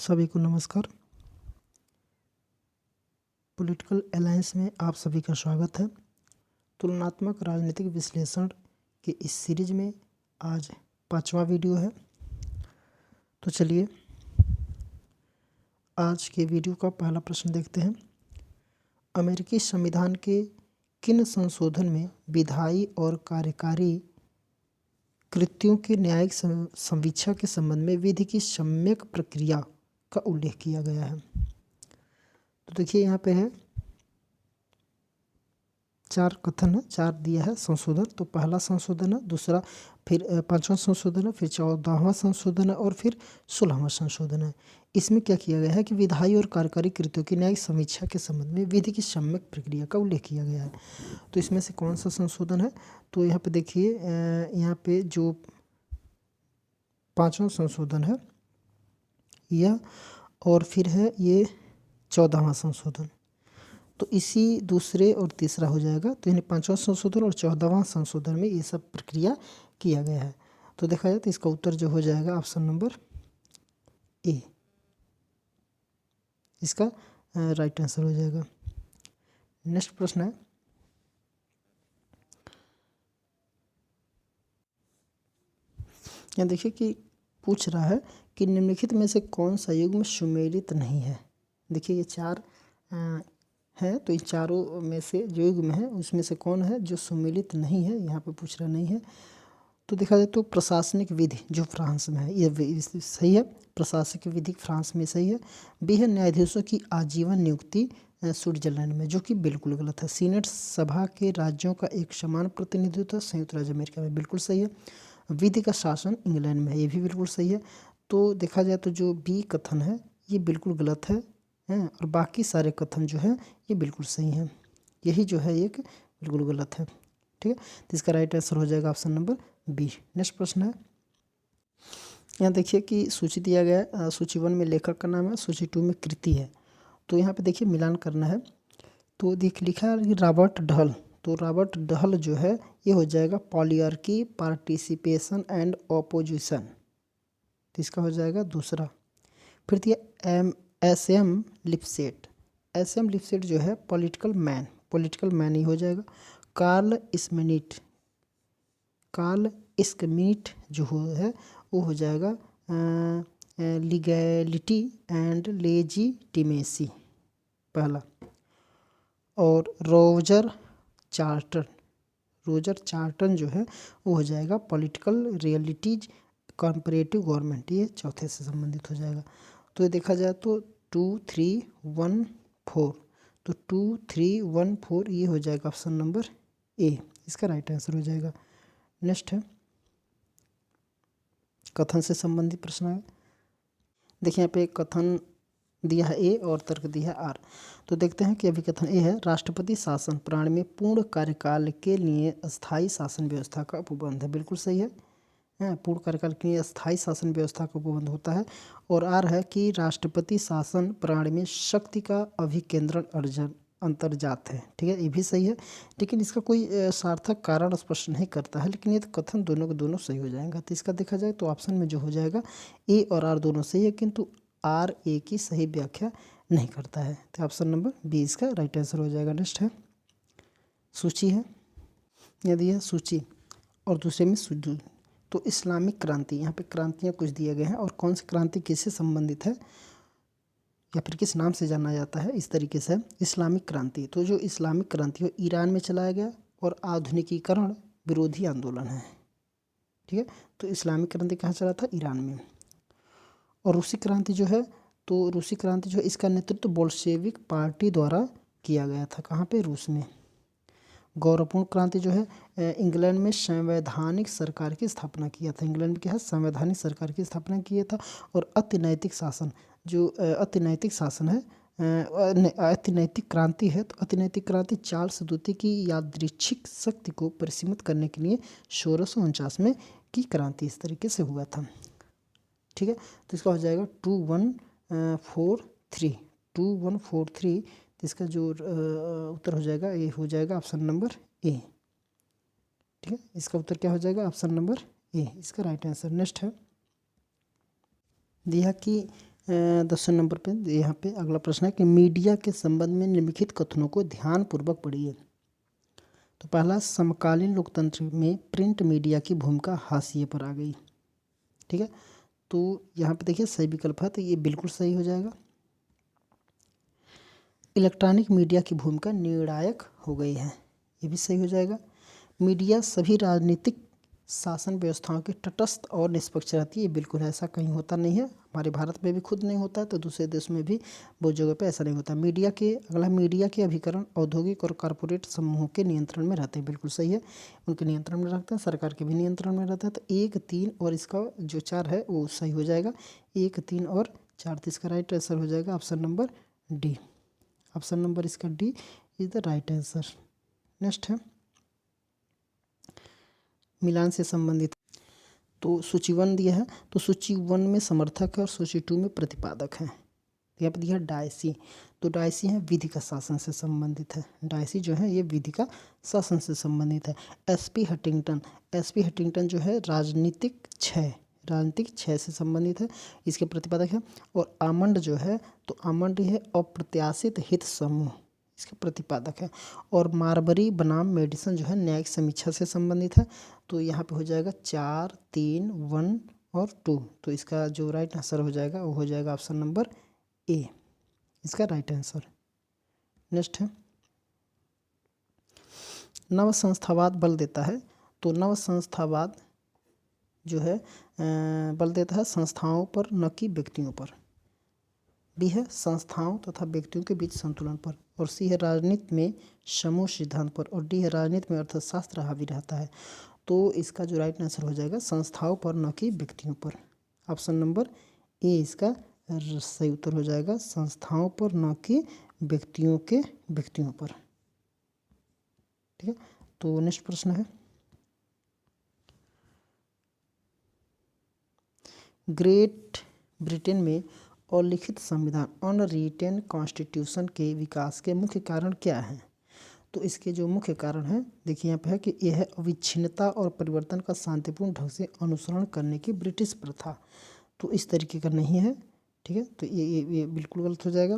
सभी को नमस्कार। पॉलिटिकल अलायंस में आप सभी का स्वागत है। तुलनात्मक राजनीतिक विश्लेषण के इस सीरीज में आज 5वां वीडियो है। तो चलिए आज के वीडियो का पहला प्रश्न देखते हैं। अमेरिकी संविधान के किन संशोधन में विधायी और कार्यकारी कृत्यों की न्यायिक समीक्षा के संबंध में विधि की सम्यक प्रक्रिया का उल्लेख किया गया है? तो देखिए यहाँ पे है 4 कथन है, 4 दिया है संशोधन। तो पहला संशोधन है, दूसरा फिर 5वां संशोधन है, फिर 14वां संशोधन है और फिर 16वां संशोधन है। इसमें क्या किया गया है कि विधायी और कार्यकारी कृत्यों की न्यायिक समीक्षा के संबंध में विधि की सम्यक प्रक्रिया का उल्लेख किया गया है। तो इसमें से कौन सा संशोधन है? तो यहाँ पे देखिए यहाँ पे जो 5वां संशोधन है यह, और फिर है ये 14वां संशोधन। तो इसी दूसरे और तीसरा हो जाएगा। तो यानी 5वां संशोधन और 14वां संशोधन में ये सब प्रक्रिया किया गया है। तो देखा जाए तो इसका उत्तर जो हो जाएगा ऑप्शन नंबर ए, इसका राइट आंसर हो जाएगा। नेक्स्ट प्रश्न है, यहाँ देखिए कि पूछ रहा है कि निम्नलिखित में से कौन सा युग्म सुमेलित नहीं है। देखिए ये 4 है, तो इन चारों में से जो युग्म है उसमें से कौन है जो सुमेलित नहीं है, यहाँ पे पूछ रहा नहीं है। तो देखा जाए तो प्रशासनिक विधि जो फ्रांस में है ये सही है, प्रशासनिक विधि फ्रांस में सही है। बी है न्यायाधीशों की आजीवन नियुक्ति स्विट्जरलैंड में, जो कि बिल्कुल गलत है। सीनेट सभा के राज्यों का एक समान प्रतिनिधित्व संयुक्त राज्य अमेरिका में, बिल्कुल सही है। विधि का शासन इंग्लैंड में है, ये भी बिल्कुल सही है। तो देखा जाए तो जो बी कथन है ये बिल्कुल गलत है, और बाकी सारे कथन जो है ये बिल्कुल सही हैं। यही जो है एक बिल्कुल गलत है। ठीक है, तो इसका राइट आंसर हो जाएगा ऑप्शन नंबर बी। नेक्स्ट प्रश्न है, यहाँ देखिए कि सूची दिया गया है। सूची 1 में लेखक का नाम है, सूची 2 में कृति है। तो यहाँ पे देखिए मिलान करना है। तो लिखा है रॉबर्ट डहल। तो रॉबर्ट डहल जो है ये हो जाएगा पॉलियार्की, पार्टिसिपेशन एंड ऑपोजिशन। तो इसका हो जाएगा दूसरा। फिर दिया एस.एम. लिपसेट। एस.एम. लिपसेट जो है पॉलिटिकल मैन ही हो जाएगा। कार्ल स्मिट जो है वो हो जाएगा लीगैलिटी एंड लेजिटिमेसी पहला। और रोजर चार्टन जो है वो हो जाएगा पॉलिटिकल रियलिटीज कॉम्परेटिव गवर्नमेंट, ये चौथे से संबंधित हो जाएगा। तो ये देखा जाए तो 2, 3, 1, 4। तो 2, 3, 1, 4 ये हो जाएगा ऑप्शन नंबर ए, इसका राइट आंसर हो जाएगा। नेक्स्ट है कथन से संबंधित प्रश्न है। देखिए यहाँ पे कथन दिया है ए और तर्क दिया है आर। तो देखते हैं कि अभी कथन ए है, राष्ट्रपति शासन प्रणाली में पूर्ण कार्यकाल के लिए अस्थायी शासन व्यवस्था का उपबंध है, बिल्कुल सही है। पूर्ण कार्यकाल के लिए अस्थायी शासन व्यवस्था का उपबंध होता है। और आर है कि राष्ट्रपति शासन प्रणाली में शक्ति का अभिकेंद्रण अंतर्जात है। ठीक है, ये भी सही है, लेकिन इसका कोई सार्थक कारण स्पष्ट नहीं करता है। लेकिन ये तो कथन दोनों के दोनों सही हो जाएगा। तो इसका देखा जाए तो ऑप्शन में जो हो जाएगा ए और आर दोनों सही है, किंतु आर ए की सही व्याख्या नहीं करता है। तो ऑप्शन नंबर बी इसका राइट आंसर हो जाएगा। नेक्स्ट है सूची है, यदि है सूची और दूसरे में सुदूर। तो इस्लामिक क्रांति, यहाँ पे क्रांतियाँ कुछ दिए गए हैं और कौन सी क्रांति किससे संबंधित है या फिर किस नाम से जाना जाता है, इस तरीके से इस्लामिक क्रांति। तो जो इस्लामिक क्रांति हो ईरान में चलाया गया और आधुनिकीकरण विरोधी आंदोलन है। ठीक है, तो इस्लामिक क्रांति कहाँ चला था? ईरान में। और रूसी क्रांति जो है, तो रूसी क्रांति जो है इसका नेतृत्व बोल्शेविक पार्टी द्वारा किया गया था। कहाँ पे? रूस में। गौरवपूर्ण क्रांति जो है इंग्लैंड में संवैधानिक सरकार की स्थापना किया था। इंग्लैंड में क्या है? संवैधानिक सरकार की स्थापना किया था। और अतिनैतिक शासन जो अतिनैतिक शासन है, अतिनैतिक क्रांति है। तो अतिनैतिक क्रांति चार्ल्स द्वितीय की यादृच्छिक शक्ति को परिसीमित करने के लिए 1649 में की क्रांति इस तरीके से हुआ था। ठीक है, तो इसका हो जाएगा 2143। तो इसका जो उत्तर हो जाएगा ये हो जाएगा ऑप्शन नंबर ए। ठीक है, इसका उत्तर क्या हो जाएगा? ऑप्शन नंबर ए, इसका राइट आंसर। नेक्स्ट है दिया कि 10 नंबर पे यहाँ पे अगला प्रश्न है कि मीडिया के संबंध में निम्नलिखित कथनों को ध्यानपूर्वक पढ़िए। तो पहला, समकालीन लोकतंत्र में प्रिंट मीडिया की भूमिका हाशिए पर आ गई। ठीक है, तो यहाँ पे देखिए सही विकल्प है, तो ये बिल्कुल सही हो जाएगा। इलेक्ट्रॉनिक मीडिया की भूमिका निर्णायक हो गई है, ये भी सही हो जाएगा। मीडिया सभी राजनीतिक शासन व्यवस्थाओं के तटस्थ और निष्पक्ष रहती है, बिल्कुल ऐसा कहीं होता नहीं है। हमारे भारत में भी खुद नहीं होता है, तो दूसरे देश में भी बहुत जगह पे ऐसा नहीं होता। मीडिया के अभिकरण औद्योगिक और कॉरपोरेट समूहों के नियंत्रण में रहते हैं, बिल्कुल सही है, उनके नियंत्रण में रहते हैं, सरकार के भी नियंत्रण में रहता है। तो 1, 3 और इसका जो 4 है वो सही हो जाएगा। 1, 3 और 4, तो इसका राइट आंसर हो जाएगा option number D. Option number इसका D is the right answer. Next है मिलान से संबंधित। तो सूची 1 दिया है, तो सूची 1 में समर्थक है और सूची 2 में प्रतिपादक है। यहाँ पर दिया डायसी, तो डायसी है विधि का शासन से संबंधित है। डायसी जो है ये विधि का शासन से संबंधित है। एसपी हटिंगटन जो है राजनीतिक क्षय से संबंधित है, इसके प्रतिपादक है। और आमंड जो है, तो आमंड है अप्रत्याशित हित समूह, इसके प्रतिपादक है। और मार्बरी बनाम मेडिसन जो है न्यायिक समीक्षा से संबंधित है। तो यहाँ पे हो जाएगा 4, 3, 1 और 2, तो इसका जो राइट आंसर हो जाएगा वो हो जाएगा ऑप्शन नंबर ए, इसका राइट आंसर। नेक्स्ट है नव संस्थावाद बल देता है। तो नव संस्थावाद जो है बल देता है संस्थाओं पर न कि व्यक्तियों पर। बी है संस्थाओं तथा व्यक्तियों के बीच संतुलन पर। और सी है राजनीति में समूह सिद्धांत पर। और डी है राजनीति में अर्थशास्त्र हावी रहता है। तो इसका जो राइट आंसर हो जाएगा संस्थाओं पर न कि व्यक्तियों पर। ऑप्शन नंबर ए इसका सही उत्तर हो जाएगा, संस्थाओं पर न कि व्यक्तियों पर। ठीक है, तो नेक्स्ट प्रश्न है ग्रेट ब्रिटेन में अलिखित संविधान अनरिटेन कॉन्स्टिट्यूशन के विकास के मुख्य कारण क्या हैं? तो इसके जो मुख्य कारण है देखिए यहाँ पे है कि यह अविच्छिन्नता और परिवर्तन का शांतिपूर्ण ढंग से अनुसरण करने की ब्रिटिश प्रथा, तो इस तरीके का नहीं है। ठीक है, तो ये बिल्कुल गलत हो जाएगा।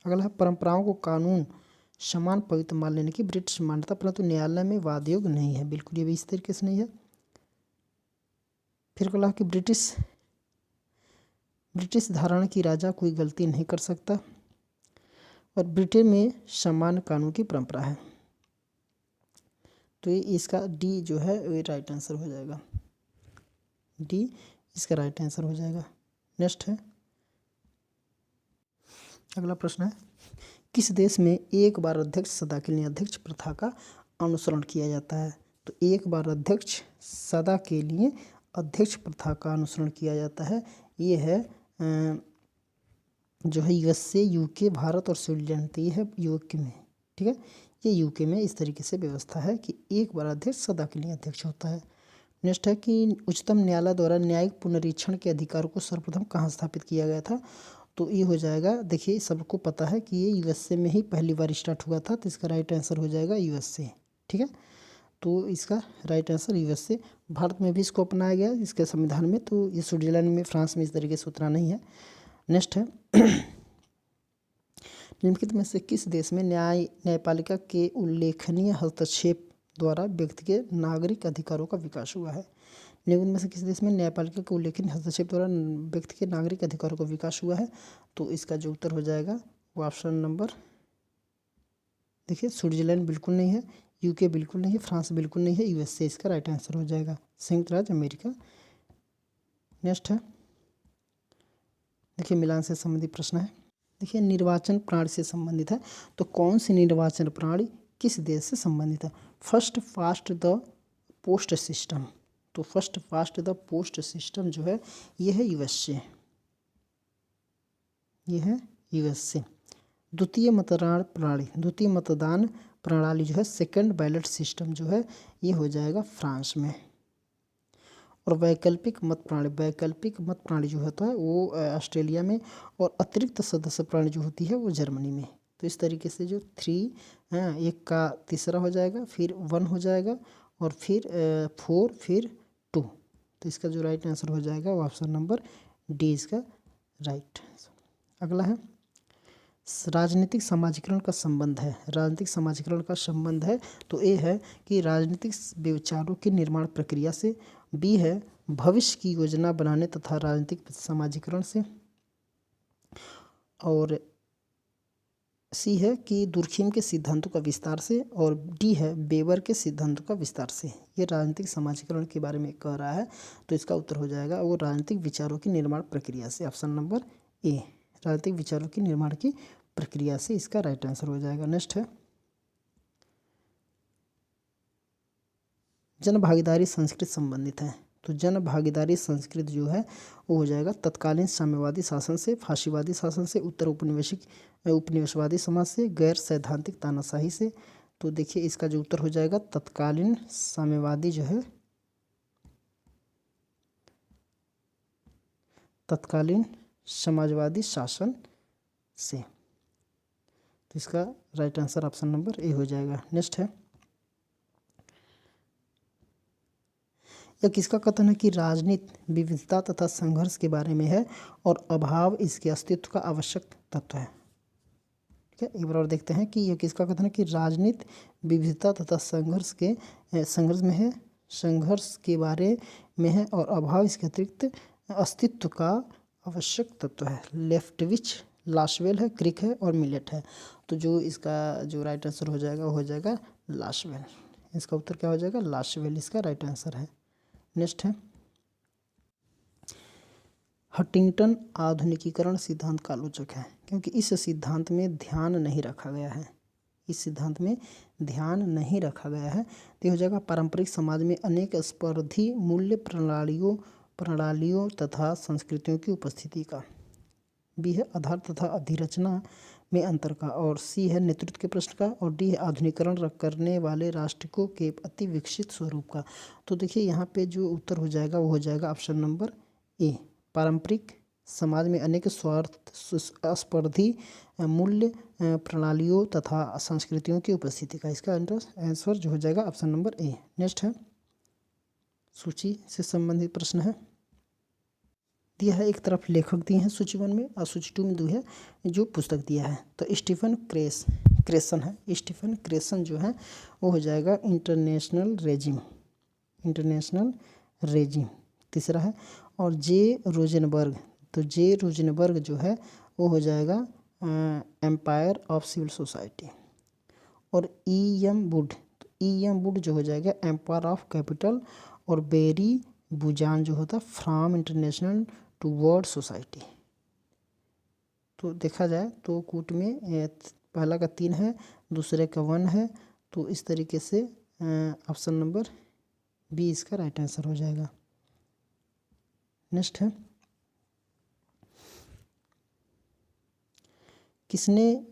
अगला है परंपराओं को कानून समान पवित्र मान लेने की ब्रिटिश मान्यता, परंतु न्यायालय में वाद योग नहीं है, बिल्कुल ये भी इस तरीके से नहीं है। फिर अगला कि ब्रिटिश धारणा की राजा कोई गलती नहीं कर सकता। और ब्रिटेन में समान कानून की परंपरा है। तो ये इसका डी जो है वो राइट आंसर हो जाएगा, डी इसका राइट आंसर हो जाएगा। नेक्स्ट है अगला प्रश्न है किस देश में एक बार अध्यक्ष सदा के लिए अध्यक्ष प्रथा का अनुसरण किया जाता है? तो एक बार अध्यक्ष सदा के लिए अध्यक्ष प्रथा का अनुसरण किया जाता है, ये है जो है यूएसए, यूके, भारत और स्विट्जरलैंड, तो ये है यूके में। ठीक है, ये यूके में इस तरीके से व्यवस्था है कि एक बार अध्यक्ष सदा के लिए अध्यक्ष होता है। नेक्स्ट है कि उच्चतम न्यायालय द्वारा न्यायिक पुनरीक्षण के अधिकार को सर्वप्रथम कहाँ स्थापित किया गया था? तो ये हो जाएगा, देखिए सबको पता है कि ये यूएसए में ही पहली बार स्टार्ट हुआ था, तो इसका राइट आंसर हो जाएगा यूएसए। ठीक है, तो इसका राइट आंसर यूएसए। भारत में भी इसको अपनाया गया इसके संविधान में, तो ये स्विट्जरलैंड में, फ्रांस में इस तरीके से उतना नहीं है। नेक्स्ट है निम्नलिखित में से किस देश में न्यायपालिका के उल्लेखनीय हस्तक्षेप द्वारा व्यक्ति के नागरिक अधिकारों का विकास हुआ है? निम्न में से किस देश में न्यायपालिका के उल्लेखनीय हस्तक्षेप द्वारा व्यक्ति के नागरिक अधिकारों का विकास हुआ है? तो इसका जो उत्तर हो जाएगा वो ऑप्शन नंबर, देखिए स्विट्जरलैंड बिल्कुल नहीं है, यूके बिल्कुल नहीं है, फ्रांस बिल्कुल नहीं है, यूएसए इसका राइट आंसर हो जाएगा, संयुक्त राज्य अमेरिका। नेक्स्ट है देखिए मिलान से संबंधित प्रश्न है। देखिए निर्वाचन प्रणाली से संबंधित है, तो कौन सी निर्वाचन प्रणाली किस देश से संबंधित है? First fast the post system, तो first fast the post system जो है ये है यूएसए, ये है यूएसए। द्वितीय मतदान प्रणाली जो है सेकंड बैलेट सिस्टम जो है ये हो जाएगा फ्रांस में। और वैकल्पिक मत प्रणाली जो होता है वो ऑस्ट्रेलिया में, और अतिरिक्त सदस्य प्रणाली जो होती है वो जर्मनी में। तो इस तरीके से जो 3 एक का तीसरा हो जाएगा, फिर 1 हो जाएगा, और फिर 4, फिर 2, तो इसका जो राइट आंसर हो जाएगा वो ऑप्शन नंबर डी इसका राइट। अगला है राजनीतिक समाजीकरण का संबंध है। राजनीतिक समाजीकरण का संबंध है तो ए है कि राजनीतिक विचारों की निर्माण प्रक्रिया से, बी है भविष्य की योजना बनाने तथा राजनीतिक समाजीकरण से, और सी है कि दुर्खिम के सिद्धांतों का विस्तार से, और डी है वेबर के सिद्धांतों का विस्तार से। ये राजनीतिक समाजीकरण के बारे में कह रहा है तो इसका उत्तर हो जाएगा वो राजनीतिक विचारों की निर्माण प्रक्रिया से। ऑप्शन नंबर ए, राजनीतिक विचारों की निर्माण की प्रक्रिया से इसका राइट आंसर हो जाएगा। नेक्स्ट है जन भागीदारी संस्कृति संबंधित है। तो जन भागीदारी संस्कृति जो है वो हो जाएगा तत्कालीन साम्यवादी शासन से, फाशीवादी शासन से, उत्तर उपनिवेशवादी समाज से, गैर सैद्धांतिक तानाशाही से। तो देखिए इसका जो उत्तर हो जाएगा तत्कालीन साम्यवादी जो है, तत्कालीन समाजवादी शासन से। तो इसका right answer option number A हो जाएगा। नेक्स्ट है यह किसका कथन है कि राजनीति विविधता तथा संघर्ष के बारे में है और अभाव इसके अस्तित्व का आवश्यक तत्व है। ठीक है, एक बार और देखते हैं कि यह किसका कथन है कि राजनीति विविधता तथा संघर्ष के बारे में है और अभाव इसके अतिरिक्त अस्तित्व का आवश्यक तत्व है। लेफ्टविच, लाशवेल है, क्रिक है और मिलेट है। तो जो इसका जो राइट आंसर हो जाएगा वो हो जाएगा लाशवेल। इसका उत्तर क्या हो जाएगा? लाशवेल इसका राइट आंसर है। नेक्स्ट है हंटिंगटन आधुनिकीकरण सिद्धांत का आलोचक है क्योंकि इस सिद्धांत में ध्यान नहीं रखा गया है। इस सिद्धांत में ध्यान नहीं रखा गया है तो हो जाएगा पारंपरिक समाज में अनेक स्पर्धी मूल्य प्रणालियों तथा संस्कृतियों की उपस्थिति का। बी है आधार तथा अधिरचना में अंतर का, और सी है नेतृत्व के प्रश्न का, और डी है आधुनिकीकरण करने वाले राष्ट्रों के अति विकसित स्वरूप का। तो देखिए यहाँ पे जो उत्तर हो जाएगा वो हो जाएगा ऑप्शन नंबर ए, पारंपरिक समाज में अनेक स्पर्धी मूल्य प्रणालियों तथा संस्कृतियों की उपस्थिति का। इसका आंसर जो हो जाएगा ऑप्शन नंबर ए। नेक्स्ट है सूची से संबंधित प्रश्न है, दिया है एक तरफ लेखक दिए हैं सूची 1 में और सूची 2 में दो है जो पुस्तक दिया है। तो स्टीफन क्रेसन है, स्टीफन क्रेसन जो है वो हो जाएगा इंटरनेशनल रेजिम तीसरा है, और जे रोजेनबर्ग, तो जे रोजेनबर्ग जो है वो हो जाएगा एम्पायर ऑफ सिविल सोसाइटी, और ई.एम. वुड, तो ई.एम. वुड जो हो जाएगा एम्पायर ऑफ कैपिटल, और बेरी बुजान जो होता है From International to World Society. तो देखा जाए तो कूट में पहला का 3 है, दूसरे का 1 है, तो इस तरीके से ऑप्शन नंबर बी इसका राइट आंसर हो जाएगा। नेक्स्ट है किसने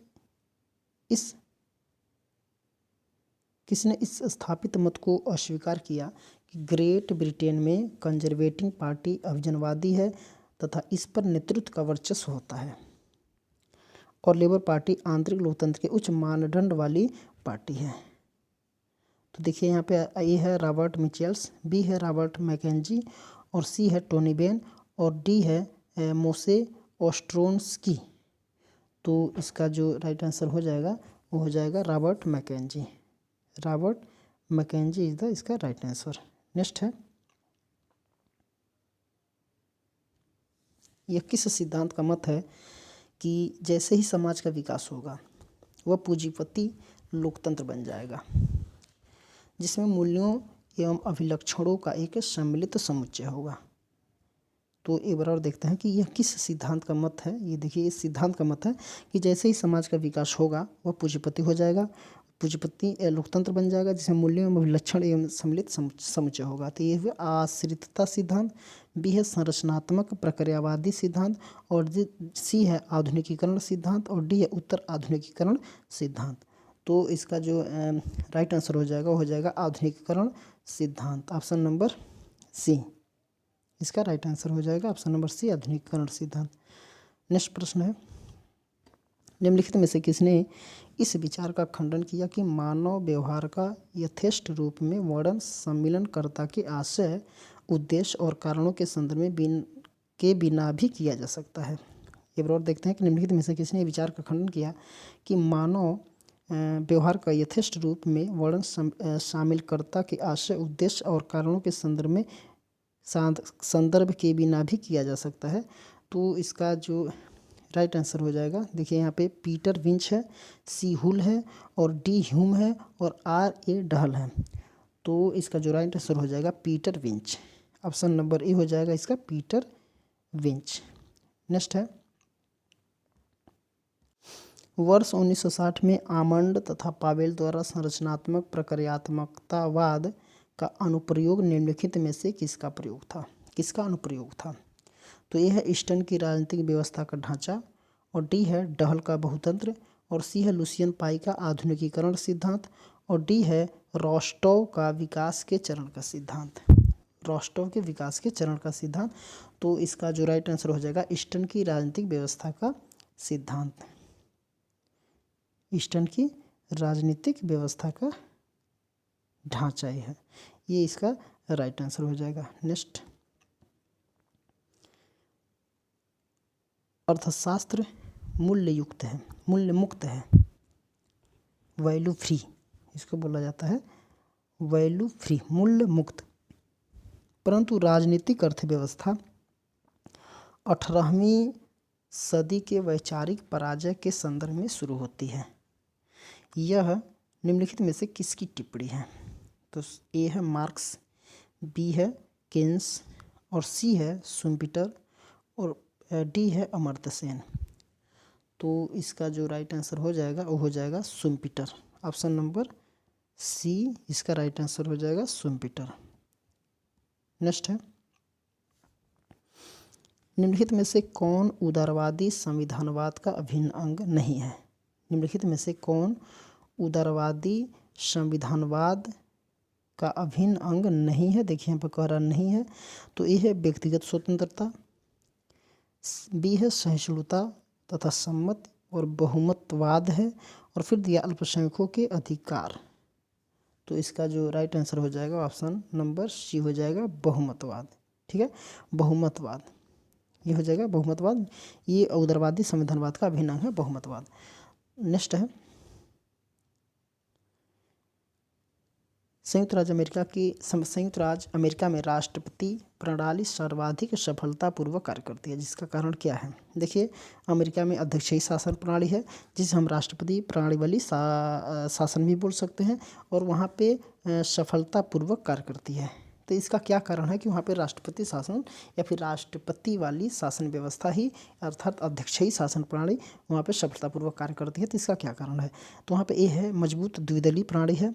इस स्थापित मत को अस्वीकार किया कि ग्रेट ब्रिटेन में कंजर्वेटिव पार्टी अभिजनवादी है तथा इस पर नेतृत्व का वर्चस्व होता है, और लेबर पार्टी आंतरिक लोकतंत्र के उच्च मानदंड वाली पार्टी है। तो देखिए यहाँ पे ए है रॉबर्ट मिचेल्स, बी है रॉबर्ट मैकेंजी, और सी है टोनी बेन, और डी है मोसे ओस्ट्रोन्स्की। तो इसका जो राइट आंसर हो जाएगा वो हो जाएगा Robert Mackenzie. Robert Mackenzie is the इसका राइट आंसर। नेक्स्ट है यह किस सिद्धांत का मत है कि जैसे ही समाज का विकास होगा वह पूंजीपति लोकतंत्र बन जाएगा जिसमें मूल्यों एवं अभिलक्षणों का एक सम्मिलित समुच्चय होगा। तो एक बार और देखते हैं कि यह किस सिद्धांत का मत है। ये देखिए इस सिद्धांत का मत है कि जैसे ही समाज का विकास होगा वह पूंजीपति हो जाएगा, पूंजीपति लोकतंत्र बन जाएगा जिसमें मूल्यों एवं अभिलक्षण एवं सम्मिलित समुच्चय होगा। तो ये हुआ आश्रितता सिद्धांत, बी है संरचनात्मक प्रक्रियावादी सिद्धांत, और सी है आधुनिकीकरण सिद्धांत, और डी है उत्तर आधुनिकीकरण सिद्धांत। तो इसका जो राइट आंसर हो जाएगा वो हो जाएगा आधुनिकीकरण सिद्धांत। ऑप्शन नंबर सी इसका राइट आंसर हो जाएगा, ऑप्शन नंबर सी आधुनिकीकरण सिद्धांत। नेक्स्ट प्रश्न है निम्नलिखित में से किसने इस विचार का खंडन किया कि मानव व्यवहार का यथेष्ट रूप में वर्णन सम्मिलनकर्ता के आशय, उद्देश्य और कारणों के संदर्भ में के बिना भी किया जा सकता है। एक बार और देखते हैं कि निम्नलिखित में से किसने विचार का खंडन किया कि मानव व्यवहार का यथेष्ट रूप में वर्णन शामिल कर्ता के आशय, उद्देश्य और कारणों के संदर्भ के बिना भी किया जा सकता है। तो इसका जो राइट आंसर हो जाएगा, देखिए यहाँ पे पीटर विंच है, सी हुल है और डी ह्यूम है और आर ए डहल है। तो इसका जो राइट आंसर हो जाएगा Peter winch. Option number A हो जाएगा इसका पीटर विंच। नेक्स्ट है, वर्ष 1960 में आमंड तथा पावेल द्वारा संरचनात्मक प्रक्रियात्मकतावाद का अनुप्रयोग निम्नलिखित में से किसका प्रयोग था, किसका अनुप्रयोग था? तो ये है ईस्टर्न की राजनीतिक व्यवस्था का ढांचा, और डी है डहल का बहुतंत्र, और सी है लुसियन पाई का आधुनिकीकरण सिद्धांत, और डी है रोस्टोव का विकास के चरण का सिद्धांत, रोस्टोव के विकास के चरण का सिद्धांत। तो इसका जो राइट आंसर हो जाएगा ईस्टर्न की राजनीतिक व्यवस्था का सिद्धांत, ईस्टर्न की राजनीतिक व्यवस्था का ढांचा है, ये इसका राइट आंसर हो जाएगा। नेक्स्ट, अर्थशास्त्र मूल्य युक्त है, मूल्य मुक्त है, वैल्यू फ्री इसको बोला जाता है, वैल्यू फ्री, मूल्य मुक्त। परंतु राजनीतिक अर्थव्यवस्था 18वीं सदी के वैचारिक पराजय के संदर्भ में शुरू होती है। यह निम्नलिखित में से किसकी टिप्पणी है? तो ए है मार्क्स, बी है केन्स और सी है शुम्पीटर और डी है अमर्त्य सेन। तो इसका जो राइट आंसर हो जाएगा वो हो जाएगा शुम्पीटर। ऑप्शन नंबर सी इसका राइट आंसर हो जाएगा शुम्पीटर। नेक्स्ट है, निम्नलिखित में से कौन उदारवादी संविधानवाद का अभिन्न अंग नहीं है? निम्नलिखित में से कौन उदारवादी संविधानवाद का अभिन्न अंग नहीं है? देखिए यहाँ पर कह रहा नहीं है, तो ए है व्यक्तिगत स्वतंत्रता, बी है सहिष्णुता तथा सम्मत और बहुमतवाद है, और फिर दिया अल्पसंख्यकों के अधिकार। तो इसका जो राइट आंसर हो जाएगा ऑप्शन नंबर सी हो जाएगा बहुमतवाद। ठीक है, बहुमतवाद ये हो जाएगा बहुमतवाद, ये उदारवादी संविधानवाद का अभिन्न अंग है बहुमतवाद। नेक्स्ट है, संयुक्त राज्य अमेरिका में राष्ट्रपति प्रणाली सर्वाधिक सफलतापूर्वक कार्य करती है, जिसका कारण क्या है? देखिए, अमेरिका में अध्यक्षीय शासन प्रणाली है जिसे हम राष्ट्रपति प्रणाली वाली शासन भी बोल सकते हैं, और वहाँ पे सफलतापूर्वक कार्य करती है। तो इसका क्या कारण है कि वहाँ पे राष्ट्रपति शासन या फिर राष्ट्रपति वाली शासन व्यवस्था ही अर्थात अध्यक्षीय शासन प्रणाली वहाँ पे सफलतापूर्वक कार्य करती है। तो इसका क्या कारण है? तो वहाँ पे ए है मजबूत द्विदलीय प्रणाली है,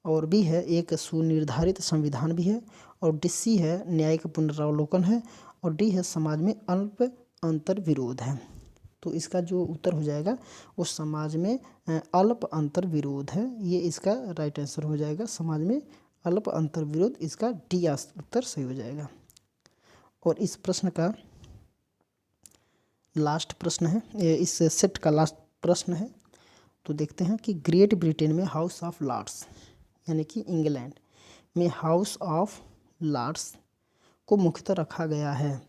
और बी है एक सुनिर्धारित संविधान भी है, और डी सी है न्यायिक पुनरावलोकन है, और डी है समाज में अल्प अंतर विरोध है। तो इसका जो उत्तर हो जाएगा वो समाज में अल्प अंतर विरोध है, ये इसका राइट आंसर हो जाएगा, समाज में अल्प अंतर विरोध, इसका डी उत्तर सही हो जाएगा। और इस प्रश्न का लास्ट प्रश्न है, इस सेट का लास्ट प्रश्न है। तो देखते हैं कि ग्रेट ब्रिटेन में हाउस ऑफ लॉर्ड्स यानी कि इंग्लैंड में हाउस ऑफ लॉर्ड्स को मुख्यतः रखा गया है,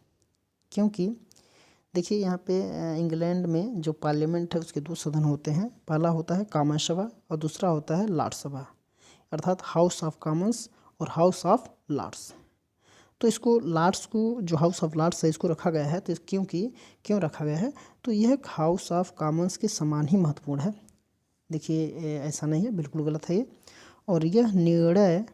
क्योंकि देखिए यहाँ पे इंग्लैंड में जो पार्लियामेंट है उसके दो सदन होते हैं, पहला होता है कॉमन सभा और दूसरा होता है लॉर्ड सभा, अर्थात हाउस ऑफ कॉमन्स और हाउस ऑफ लॉर्ड्स। तो इसको लॉर्ड्स को जो हाउस ऑफ लॉर्ड्स है इसको रखा गया है, तो क्यों रखा गया है? तो यह हाउस ऑफ कॉमन्स के समान ही महत्वपूर्ण है। देखिए ऐसा नहीं है, बिल्कुल गलत है ये, और यह निर्णय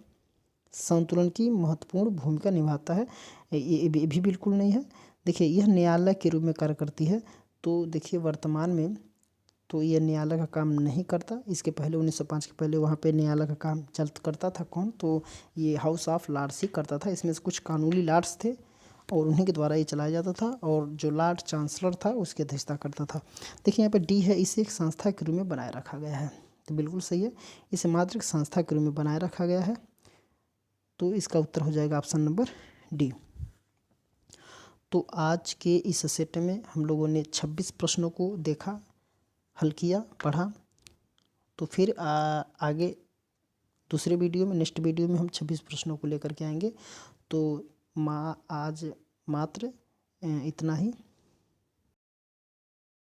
संतुलन की महत्वपूर्ण भूमिका निभाता है, ये भी बिल्कुल नहीं है। देखिए यह न्यायालय के रूप में कार्य करती है, तो देखिए वर्तमान में तो यह न्यायालय का काम नहीं करता। इसके पहले 1905 के पहले वहाँ पे न्यायालय का काम करता था कौन? तो ये हाउस ऑफ लॉर्ड्स ही करता था। इसमें से कुछ कानूनी लॉर्ड्स थे और उन्हीं के द्वारा ये चलाया जाता था, और जो लॉर्ड चांसलर था उसकी अध्यक्षता करता था। देखिए यहाँ पे डी है, इसे एक संस्था के रूप में बनाए रखा गया है, तो बिल्कुल सही है, इसे मात्र एक संस्था के रूप में बनाए रखा गया है। तो इसका उत्तर हो जाएगा ऑप्शन नंबर डी। तो आज के इस सेट में हम लोगों ने 26 प्रश्नों को देखा, हल किया, पढ़ा। तो फिर आगे दूसरे वीडियो में, नेक्स्ट वीडियो में हम 26 प्रश्नों को लेकर के आएंगे। तो आज मात्र इतना ही।